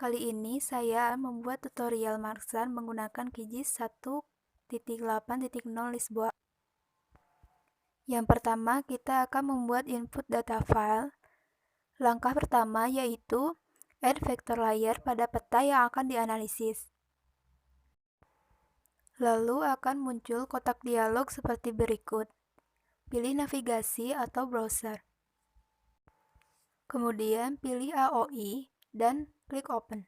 Kali ini saya membuat tutorial Marksan menggunakan QGIS 1.8.0 Lisboa. Yang pertama, kita akan membuat input data file. Langkah pertama yaitu add vector layer pada peta yang akan dianalisis. Lalu akan muncul kotak dialog seperti berikut. Pilih navigasi atau browser. Kemudian pilih AOI dan klik open.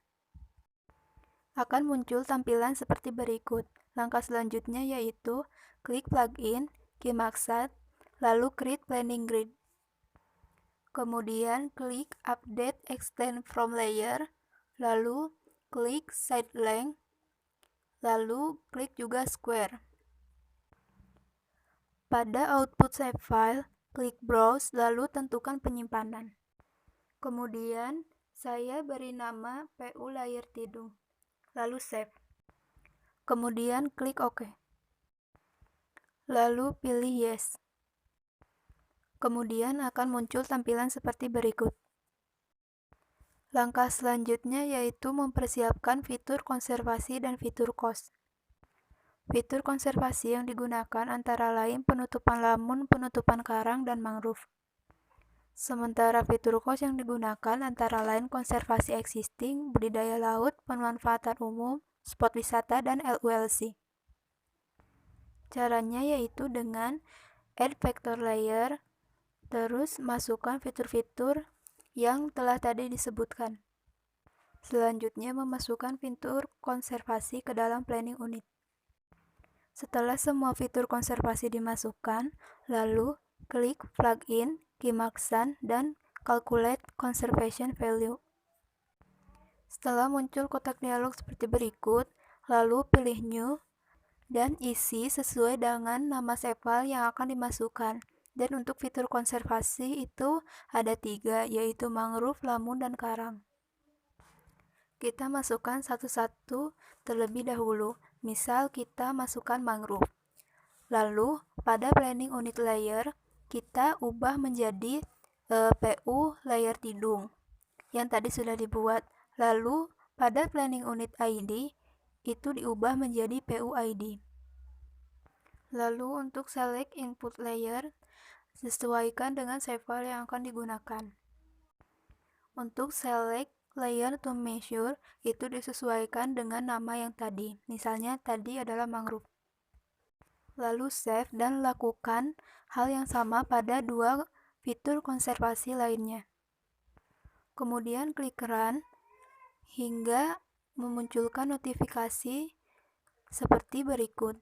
Akan muncul tampilan seperti berikut. Langkah selanjutnya yaitu klik plugin, Kimaxat, lalu create planning grid. Kemudian klik update extend from layer, lalu klik side length, lalu klik juga square. Pada output save file, klik browse lalu tentukan penyimpanan. Kemudian saya beri nama PU layer tidung, lalu save. Kemudian klik OK. Lalu pilih yes. Kemudian akan muncul tampilan seperti berikut. Langkah selanjutnya yaitu mempersiapkan fitur konservasi dan fitur cost. Fitur konservasi yang digunakan antara lain penutupan lamun, penutupan karang, dan mangrove. Sementara fitur cost yang digunakan antara lain konservasi existing, budidaya laut, pemanfaatan umum, spot wisata, dan LULC. Caranya yaitu dengan add vector layer, terus masukkan fitur-fitur yang telah tadi disebutkan. Selanjutnya memasukkan fitur konservasi ke dalam planning unit. Setelah semua fitur konservasi dimasukkan, lalu klik plugin, Kimaxan, dan calculate conservation value. Setelah muncul kotak dialog seperti berikut, lalu pilih new dan isi sesuai dengan nama save file yang akan dimasukkan. Dan untuk fitur konservasi itu ada 3, yaitu mangrove, lamun, dan karang. Kita masukkan satu-satu terlebih dahulu. Misal kita masukkan mangrove. Lalu pada planning unit layer, kita ubah menjadi PU layer tidung yang tadi sudah dibuat. Lalu pada planning unit ID, itu diubah menjadi PU ID. Lalu untuk select input layer, sesuaikan dengan save file yang akan digunakan. Untuk select layer to measure, itu disesuaikan dengan nama yang tadi. Misalnya tadi adalah mangrove. Lalu save dan lakukan hal yang sama pada 2 fitur konservasi lainnya. Kemudian klik run hingga memunculkan notifikasi seperti berikut.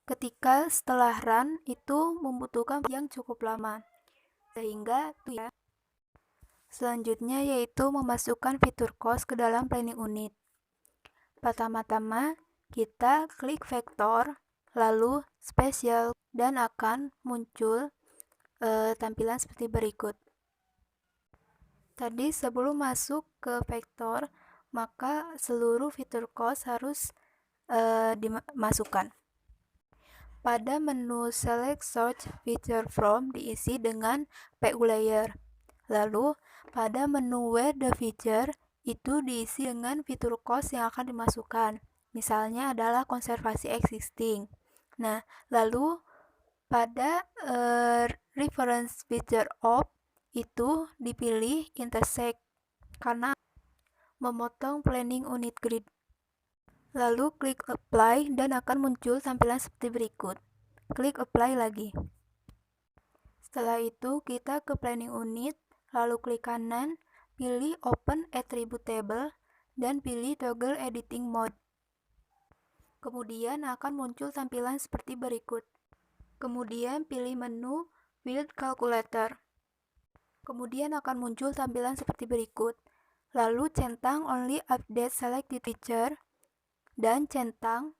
Ketika setelah run itu membutuhkan yang cukup lama, sehingga selanjutnya yaitu memasukkan fitur cost ke dalam planning unit. Pertama-tama kita klik vektor, lalu spesial, dan akan muncul tampilan seperti berikut. Tadi sebelum masuk ke vektor, maka seluruh fitur cost harus dimasukkan. Pada menu Select Search Feature From diisi dengan PU Layer. Lalu pada menu Where the Feature itu diisi dengan fitur cost yang akan dimasukkan. Misalnya adalah konservasi existing. Nah, lalu pada Reference Feature Of itu dipilih Intersect karena memotong planning unit grid. Lalu klik apply dan akan muncul tampilan seperti berikut. Klik apply lagi. Setelah itu kita ke planning unit, lalu klik kanan, pilih open attribute table dan pilih toggle editing mode. Kemudian akan muncul tampilan seperti berikut. Kemudian pilih menu build calculator. Kemudian akan muncul tampilan seperti berikut. Lalu centang only update selected feature dan centang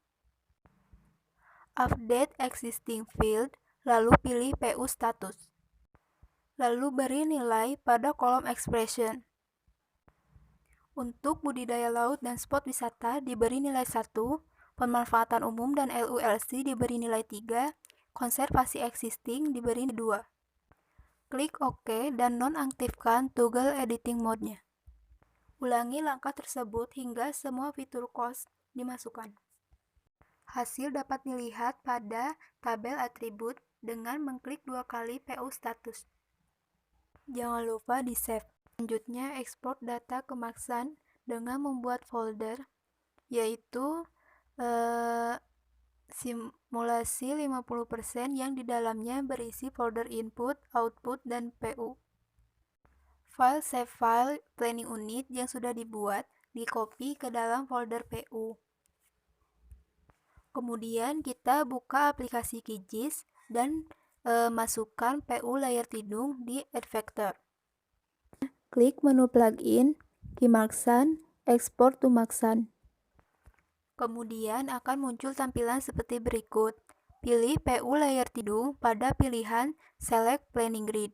update existing field, lalu pilih PU status. Lalu beri nilai pada kolom expression. Untuk budidaya laut dan spot wisata diberi nilai 1, pemanfaatan umum dan LULC diberi nilai 3, konservasi existing diberi 2. Klik OK dan nonaktifkan toggle editing mode-nya. Ulangi langkah tersebut hingga semua fitur COS dimasukkan. Hasil dapat dilihat pada tabel atribut dengan mengklik 2 kali PU status. Jangan lupa di-save. Selanjutnya, ekspor data ke Maxan dengan membuat folder, yaitu simulasi 50% yang di dalamnya berisi folder input, output, dan PU. File save file planning unit yang sudah dibuat di-copy ke dalam folder PU. Kemudian kita buka aplikasi QGIS dan masukkan PU layar tidung di Edvector. Klik menu plugin, Maxan, export to Maxan. Kemudian akan muncul tampilan seperti berikut. Pilih PU layar tidung pada pilihan Select Planning Grid.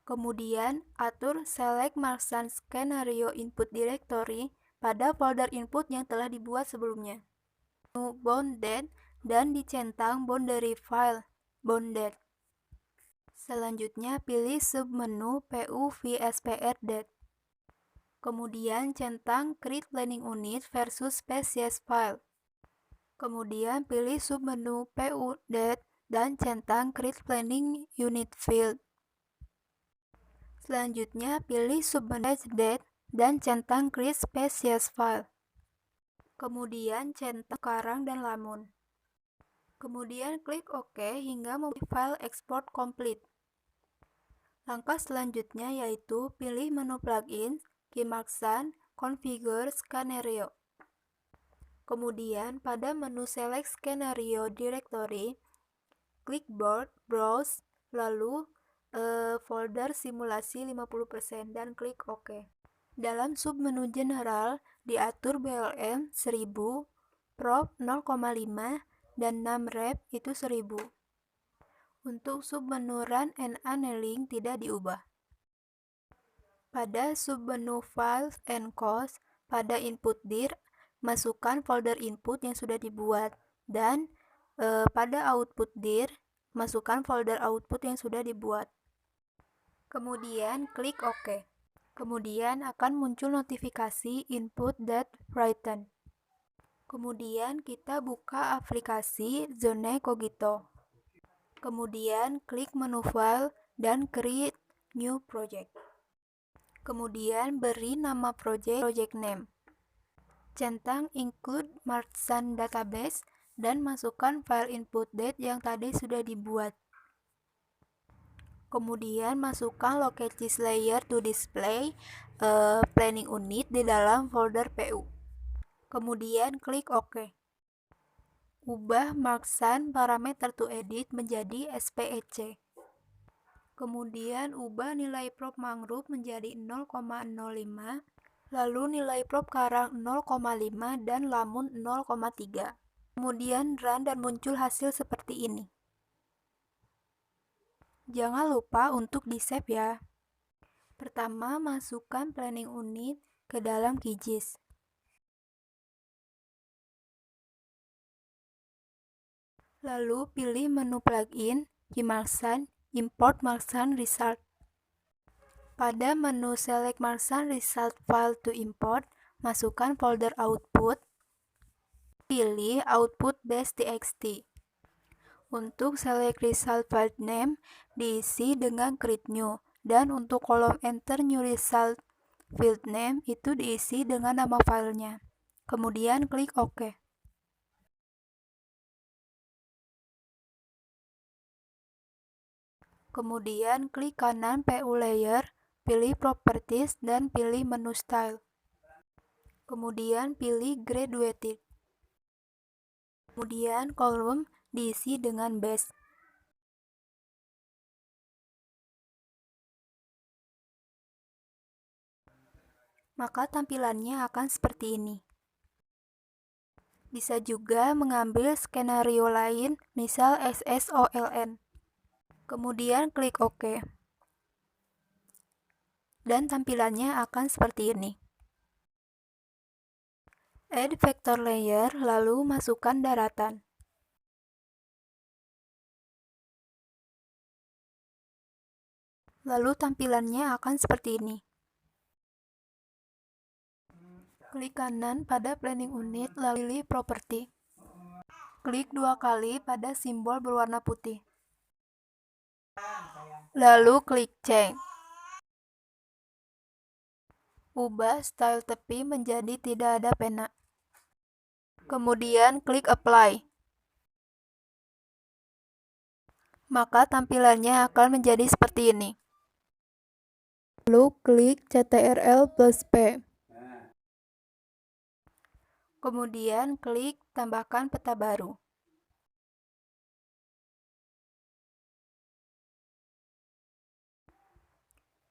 Kemudian atur Select Maxan Scenario Input Directory pada folder input yang telah dibuat sebelumnya. Bounded dan dicentang boundary file bounded. Selanjutnya pilih submenu PU VSPR-DAT. Kemudian centang create planning unit versus species file. Kemudian pilih submenu PU DAT dan centang create planning unit field. Selanjutnya pilih submenu DAT dan centang create species file. Kemudian centang karang dan lamun. Kemudian klik OK hingga memilih file export complete. Langkah selanjutnya yaitu pilih menu plugin, Maxan, configure scenario. Kemudian pada menu select scenario directory, klik browse, lalu folder simulasi 50% dan klik OK. Dalam submenu general, diatur BLM 1000, prop 0,5, dan numrep itu 1000. Untuk submenu run and annealing tidak diubah. Pada submenu files and cost, pada input dir, masukkan folder input yang sudah dibuat. Dan pada output dir, masukkan folder output yang sudah dibuat. Kemudian klik OK. Kemudian akan muncul notifikasi input.written. Kemudian kita buka aplikasi Zone Cogito. Kemudian klik menu file dan create new project. Kemudian beri nama project name. Centang include Maxan database dan masukkan file input date yang tadi sudah dibuat. Kemudian masukkan locate this layer to display planning unit di dalam folder PU. Kemudian klik OK. Ubah Maxan parameter to edit menjadi SPEC. Kemudian ubah nilai prop mangrove menjadi 0,05, lalu nilai prop karang 0,5 dan lamun 0,3. Kemudian run dan muncul hasil seperti ini. Jangan lupa untuk di-save ya. Pertama, masukkan planning unit ke dalam QGIS. Lalu pilih menu plugin, Maxan, import Maxan result. Pada menu select Maxan result file to import, masukkan folder output. Pilih output base.txt. Untuk select result file name, diisi dengan create new. Dan untuk kolom enter new result field name, itu diisi dengan nama filenya. Kemudian klik OK. Kemudian klik kanan PU layer, pilih properties dan pilih menu style. Kemudian pilih graduated. Kemudian kolom diisi dengan base. Maka tampilannya akan seperti ini. Bisa juga mengambil skenario lain, misal SSOLN. Kemudian klik OK. Dan tampilannya akan seperti ini. Add vector layer, lalu masukkan daratan. Lalu tampilannya akan seperti ini. Klik kanan pada planning unit, lalu pilih properti. Klik 2 kali pada simbol berwarna putih. Lalu klik change. Ubah style tepi menjadi tidak ada pena. Kemudian klik apply. Maka tampilannya akan menjadi seperti ini. Lalu klik CTRL plus P. Kemudian klik tambahkan peta baru.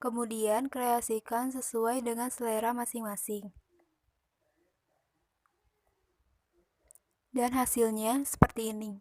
Kemudian kreasikan sesuai dengan selera masing-masing. Dan hasilnya seperti ini.